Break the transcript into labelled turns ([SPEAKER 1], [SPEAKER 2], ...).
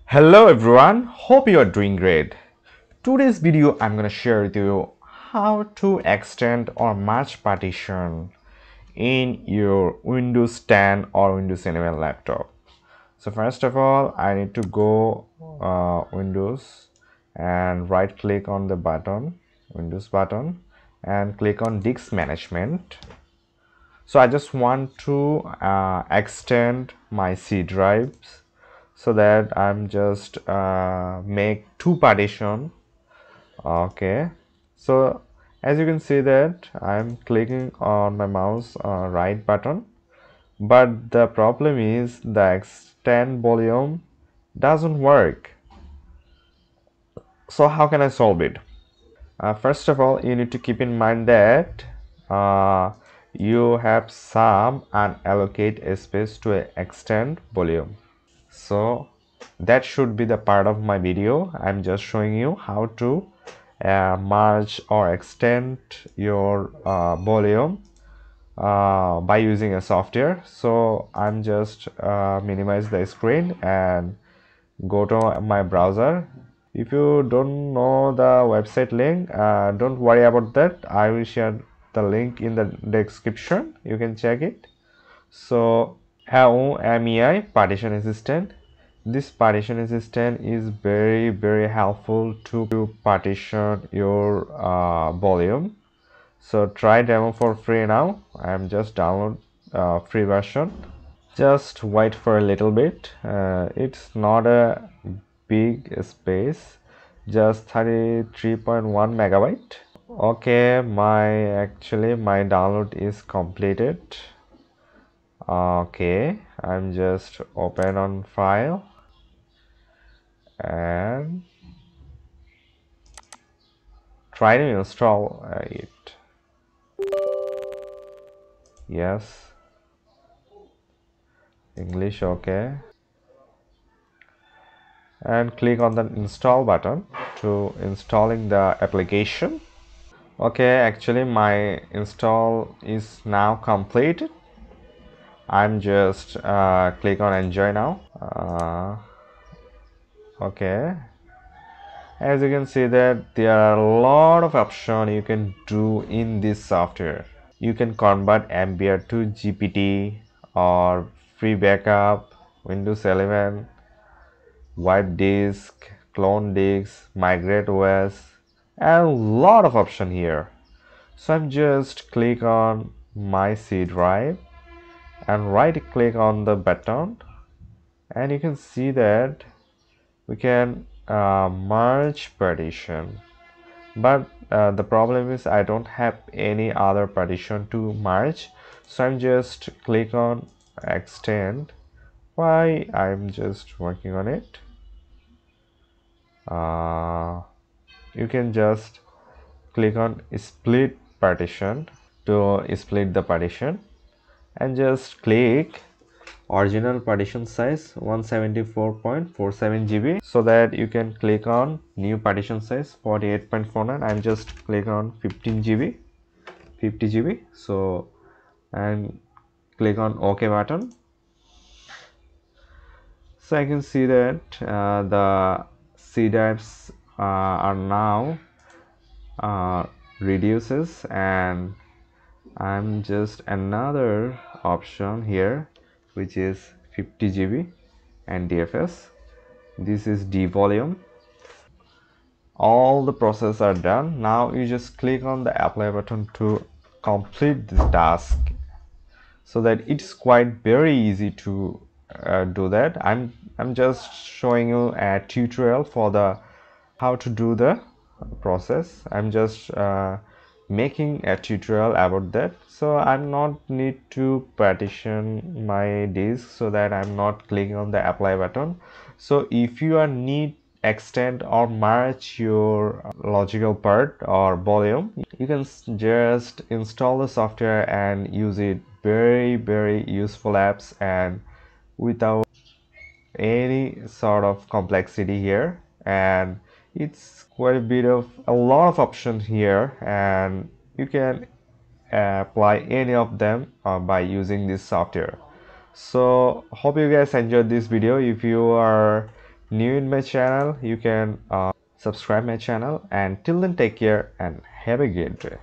[SPEAKER 1] Hello everyone, hope you are doing great. Today's video I'm gonna share with you how to extend or merge partition in your Windows 10 or Windows 11 laptop. So first of all, I need to go Windows and right click on the button, Windows button, and click on disk management. So I just want to extend my C drives, so that I'm just make two partition. Okay, so as you can see that I'm clicking on my mouse right button, but the problem is the extend volume doesn't work. So how can I solve it? First of all, you need to keep in mind that uh, you have some unallocated space to extend volume. So that should be the part of my video. I'm just showing you how to merge or extend your volume by using a software. So I'm just minimize the screen and go to my browser. If you don't know the website link, don't worry about that. I will share the link in the description. You can check it. So MEI partition assistant. This partition assistant is very helpful to partition your volume. So try demo for free now. I'm just download free version. Just wait for a little bit. It's not a big space, just 33.1 megabyte. Okay, my download is completed. Okay, I'm just open on file and try to install it. Yes, English, okay, and click on the install button to installing the application. Okay, actually my install is now completed. I'm just click on enjoy now. Okay, as you can see that there are a lot of options you can do in this software. You can convert MBR to GPT or free backup, Windows 11, wipe disk, clone disk, migrate OS, and a lot of options here. So I'm just click on my C drive and right click on the button, and you can see that we can merge partition, but the problem is I don't have any other partition to merge. So I'm just click on extend. Why I'm just working on it. You can just click on split partition to split the partition, and just click original partition size 174.47 GB, so that you can click on new partition size 48.49. I'm just click on 15 GB, 50 GB. So and click on OK button. So I can see that the C drives are now reduces, and I'm just another option here, which is 50 GB and DFS. This is D volume. All the process are done. Now you just click on the apply button to complete this task, so that it's quite very easy to do that. I'm just showing you a tutorial for the how to do the process. I'm just making a tutorial about that, so I'm not need to partition my disk, so that I'm not clicking on the apply button. So if you are need extend or merge your logical part or volume, you can just install the software and use it. Very useful apps, and without any sort of complexity here, and it's quite a bit of a lot of options here, and you can apply any of them by using this software. So hope you guys enjoyed this video. If you are new in my channel, you can subscribe my channel, and till then take care and have a great day.